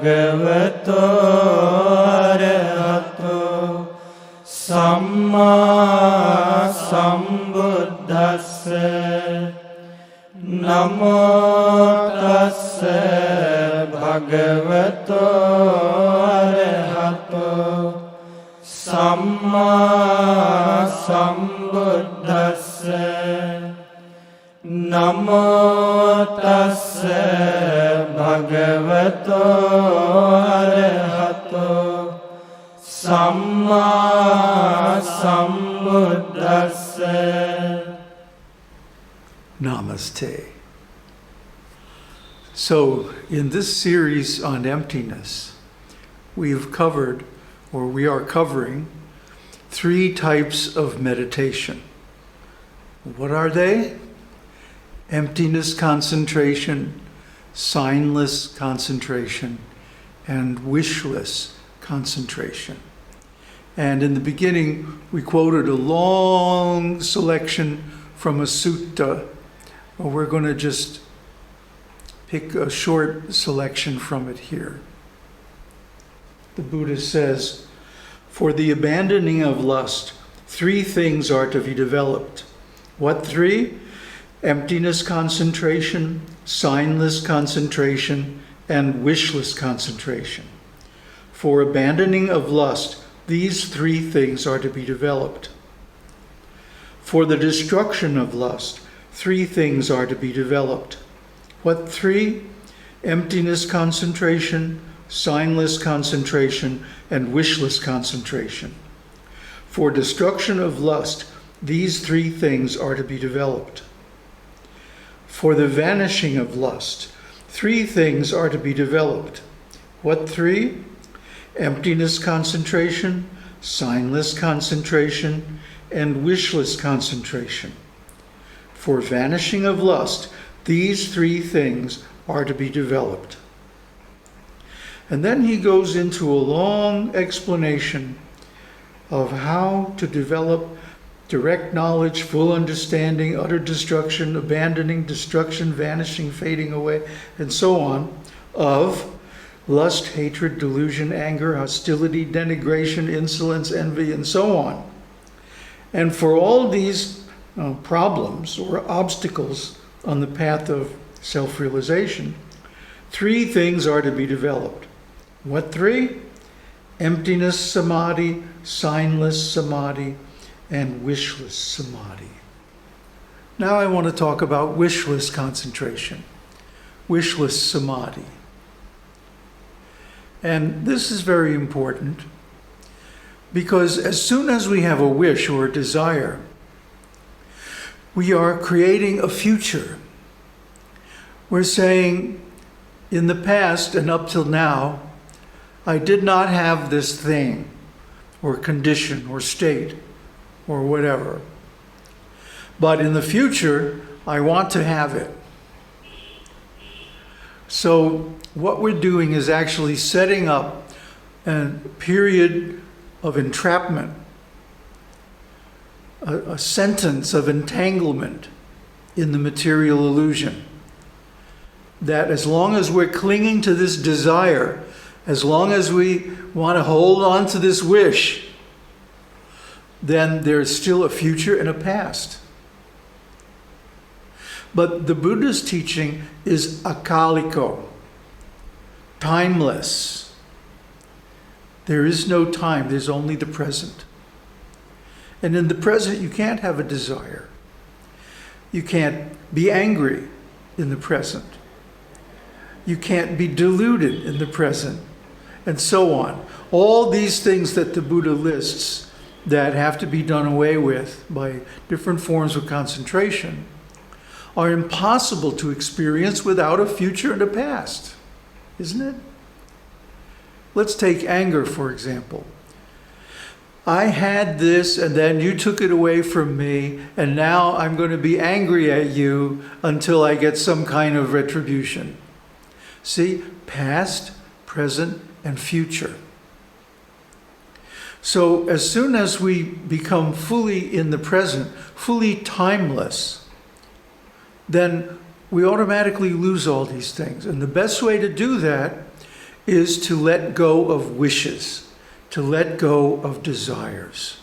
bhagavato arahato samma sambuddhassa. Namo tassa bhagavato arahato samma sambuddhassa. Namo tassa bhagavato arahato samma sambuddhassa. Namaste. So, in this series on emptiness, we've covered, or we are covering, 3 types of meditation. What are they? Emptiness concentration, signless concentration, and wishless concentration. And in the beginning, we quoted a long selection from a sutta. Well, we're going to just pick a short selection from it here. The Buddha says, "For the abandoning of lust, 3 things are to be developed." What 3? Emptiness concentration, signless concentration, and wishless concentration. For abandoning of lust, these 3 things are to be developed. For the destruction of lust, 3 things are to be developed. What 3? Emptiness concentration, signless concentration, and wishless concentration. For destruction of lust, these 3 things are to be developed. For the vanishing of lust, 3 things are to be developed. What 3? Emptiness concentration, signless concentration, and wishless concentration. For vanishing of lust, these 3 things are to be developed. And then he goes into a long explanation of how to develop direct knowledge, full understanding, utter destruction, abandoning, destruction, vanishing, fading away, and so on, of lust, hatred, delusion, anger, hostility, denigration, insolence, envy, and so on. And for all these problems or obstacles on the path of self-realization, 3 things are to be developed. What 3? Emptiness samadhi, signless samadhi, and wishless samadhi. Now I want to talk about wishless concentration, wishless samadhi. And this is very important because as soon as we have a wish or a desire, we are creating a future. We're saying, in the past and up till now, I did not have this thing or condition or state or whatever. But in the future, I want to have it. So what we're doing is actually setting up a period of entrapment, a sentence of entanglement in the material illusion. That as long as we're clinging to this desire, as long as we want to hold on to this wish, then there's still a future and a past. But the Buddha's teaching is akaliko, timeless. There is no time, there's only the present. And in the present, you can't have a desire. You can't be angry in the present. You can't be deluded in the present, and so on. All these things that the Buddha lists that have to be done away with by different forms of concentration are impossible to experience without a future and a past, isn't it? Let's take anger, for example. I had this and then you took it away from me, and now I'm going to be angry at you until I get some kind of retribution. See, past, present, and future. So as soon as we become fully in the present, fully timeless, then we automatically lose all these things. And the best way to do that is to let go of wishes, to let go of desires.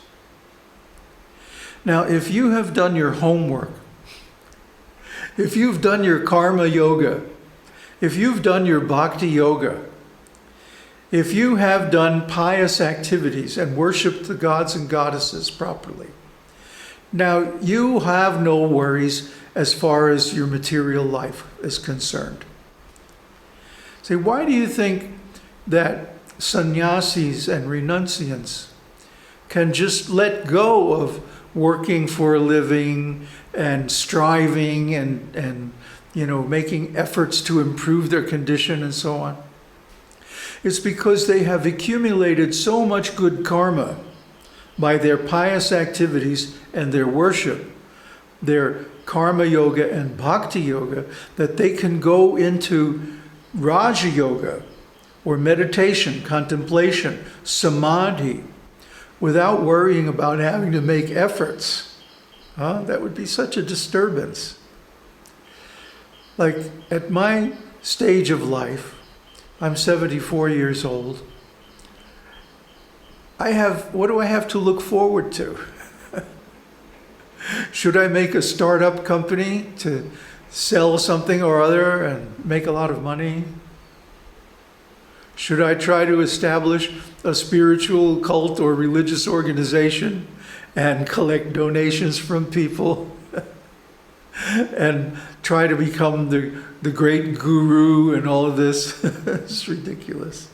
Now, if you have done your homework, if you've done your karma yoga, if you've done your bhakti yoga, if you have done pious activities and worshiped the gods and goddesses properly, now you have no worries as far as your material life is concerned. Say, why do you think that sannyasis and renunciants can just let go of working for a living and striving and making efforts to improve their condition and so on? It's because they have accumulated so much good karma by their pious activities and their worship, their karma yoga and bhakti yoga, that they can go into Rāja-yoga, or meditation, contemplation, samadhi, without worrying about having to make efforts. That would be such a disturbance. Like at my stage of life, I'm 74 years old. What do I have to look forward to? Should I make a startup company to sell something or other and make a lot of money? Should I try to establish a spiritual cult or religious organization and collect donations from people and try to become the great guru and all of this? It's ridiculous.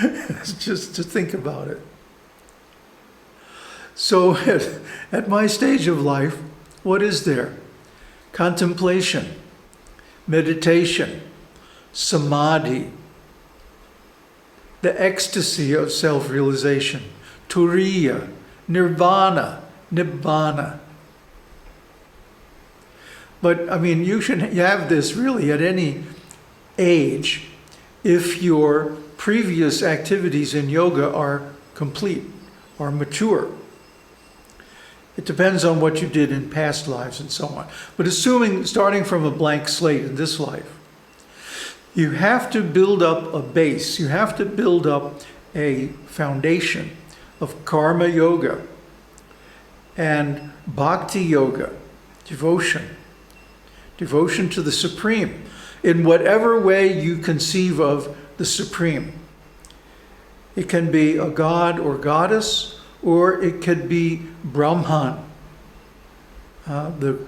It's just to think about it. So at my stage of life, what is there? Contemplation, meditation, samadhi, the ecstasy of self-realization, turiya, nirvana, nibbana. But I mean, you have this really at any age if your previous activities in yoga are complete, are mature. It depends on what you did in past lives and so on. But assuming, starting from a blank slate in this life, you have to build up a base. You have to build up a foundation of karma yoga and bhakti yoga, devotion to the Supreme, in whatever way you conceive of the Supreme. It can be a god or goddess, or it could be Brahman, the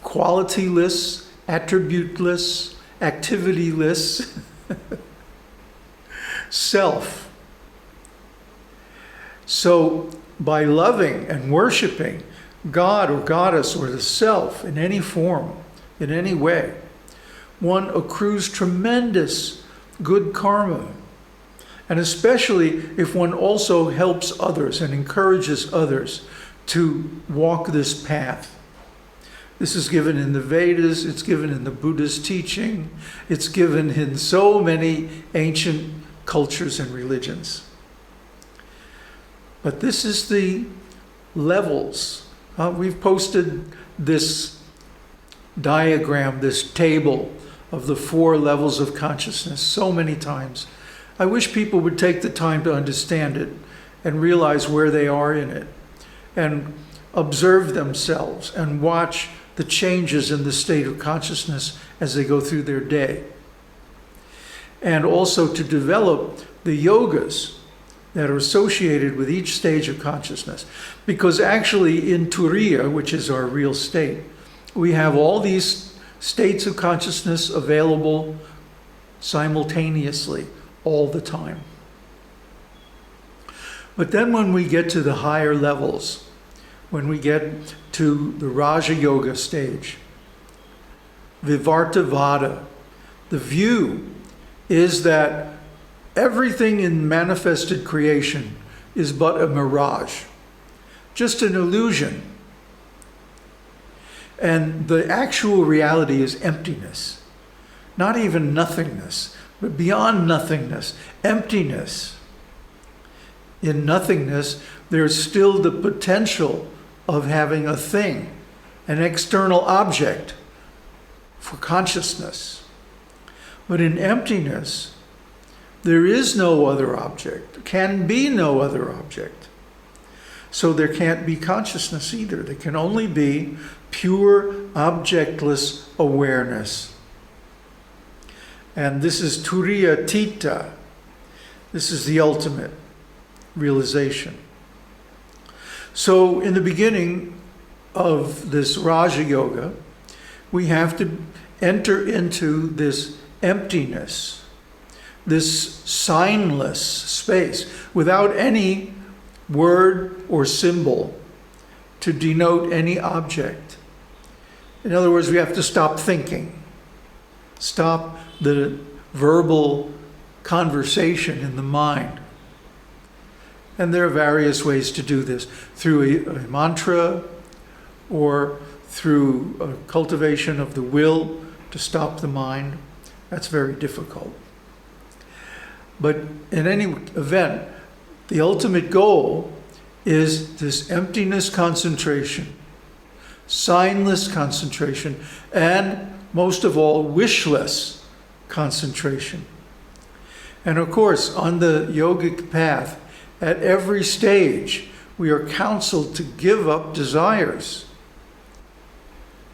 qualityless, attributeless, activityless self. So by loving and worshiping God or goddess or the self in any form, in any way, one accrues tremendous good karma. And especially if one also helps others and encourages others to walk this path. This is given in the Vedas, it's given in the Buddha's teaching, it's given in so many ancient cultures and religions. But this is the levels. We've posted this diagram, this table of the 4 levels of consciousness so many times. I wish people would take the time to understand it and realize where they are in it and observe themselves and watch the changes in the state of consciousness as they go through their day. And also to develop the yogas that are associated with each stage of consciousness. Because actually in Turiya, which is our real state, we have all these states of consciousness available simultaneously all the time. But then when we get to the higher levels, when we get to the Raja-yoga stage, Vivartha-vāda, the view is that everything in manifested creation is but a mirage, just an illusion. And the actual reality is emptiness, not even nothingness, but beyond nothingness, emptiness. In nothingness, there's still the potential of having a thing, an external object for consciousness. But in emptiness, There is no other object, can be no other object. So there can't be consciousness either. There can only be pure objectless awareness. And this is Turiya Tita. This is the ultimate realization. So in the beginning of this Rāja-yoga, we have to enter into this emptiness, this signless space, without any word or symbol to denote any object. In other words, we have to stop thinking, stop the verbal conversation in the mind. And there are various ways to do this, through a mantra or through a cultivation of the will to stop the mind. That's very difficult. But in any event, the ultimate goal is this emptiness concentration, signless concentration, and most of all, wishless concentration. And of course, on the yogic path, at every stage, we are counseled to give up desires.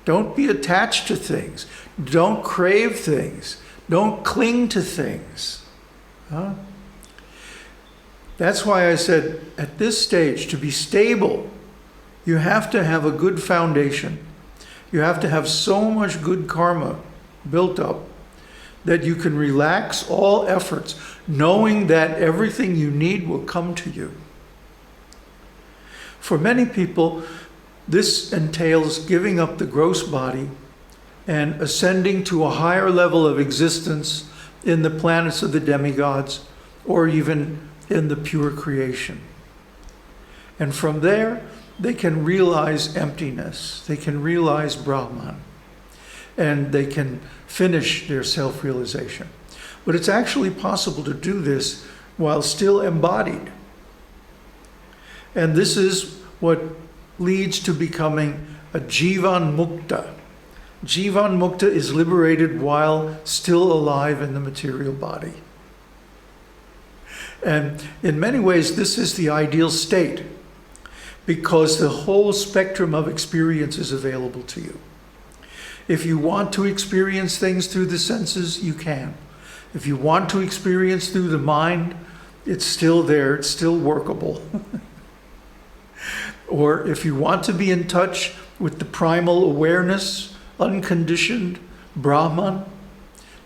Don't be attached to things. Don't crave things. Don't cling to things. Huh? That's why I said at this stage, to be stable, you have to have a good foundation. You have to have so much good karma built up that you can relax all efforts, knowing that everything you need will come to you. For many people, this entails giving up the gross body and ascending to a higher level of existence in the planets of the demigods, or even in the pure creation. And from there, they can realize emptiness. They can realize Brahman. And they can finish their self-realization. But it's actually possible to do this while still embodied. And this is what leads to becoming a Jivan Mukta. Jivan Mukta is liberated while still alive in the material body. And in many ways, this is the ideal state, because the whole spectrum of experience is available to you. If you want to experience things through the senses, you can. If you want to experience through the mind, it's still there, it's still workable. Or if you want to be in touch with the primal awareness, unconditioned Brahman,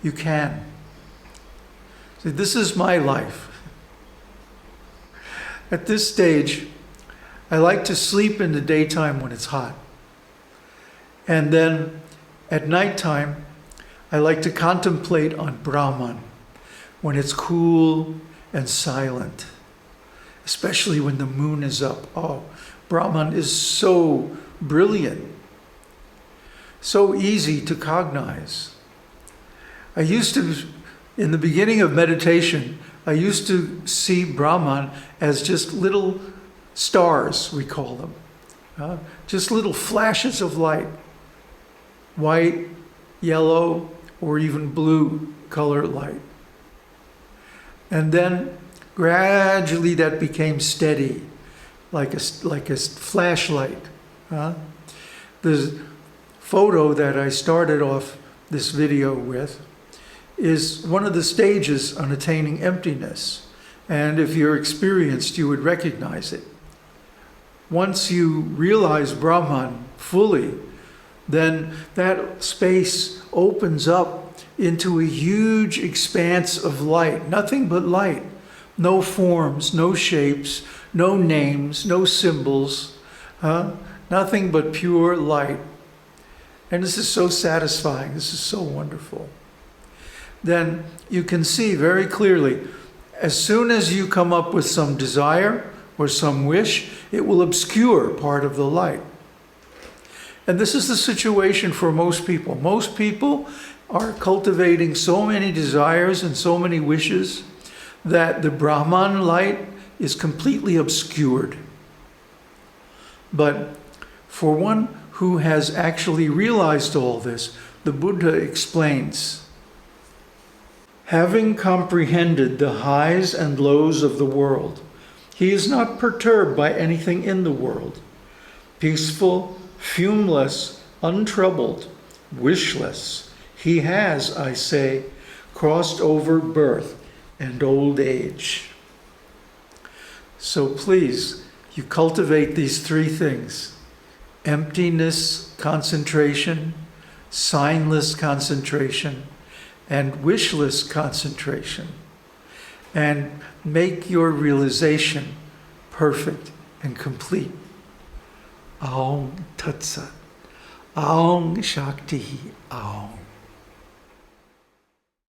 you can. See, this is my life. At this stage, I like to sleep in the daytime when it's hot. And then at nighttime, I like to contemplate on Brahman when it's cool and silent, especially when the moon is up. Oh, Brahman is so brilliant, so easy to cognize. I used to, in the beginning of meditation, I used to see Brahman as just little stars, we call them, just little flashes of light, white, yellow, or even blue color light. And then gradually that became steady, like a flashlight. The photo that I started off this video with is one of the stages on attaining emptiness. And if you're experienced, you would recognize it. Once you realize Brahman fully, then that space opens up into a huge expanse of light, nothing but light. No forms, no shapes, no names, no symbols, nothing but pure light. And this is so satisfying, this is so wonderful. Then you can see very clearly, as soon as you come up with some desire or some wish, it will obscure part of the light. And this is the situation for most people. Most people are cultivating so many desires and so many wishes that the Brahman light is completely obscured. But for one who has actually realized all this, the Buddha explains, Having comprehended the highs and lows of the world, he is not perturbed by anything in the world. Peaceful, fumeless, untroubled, wishless, he has, I say, crossed over birth and old age. So please, you cultivate these three things: emptiness concentration, signless concentration, and wishless concentration, and make your realization perfect and complete. Aum Tat Sat. Aum Shakti Aum.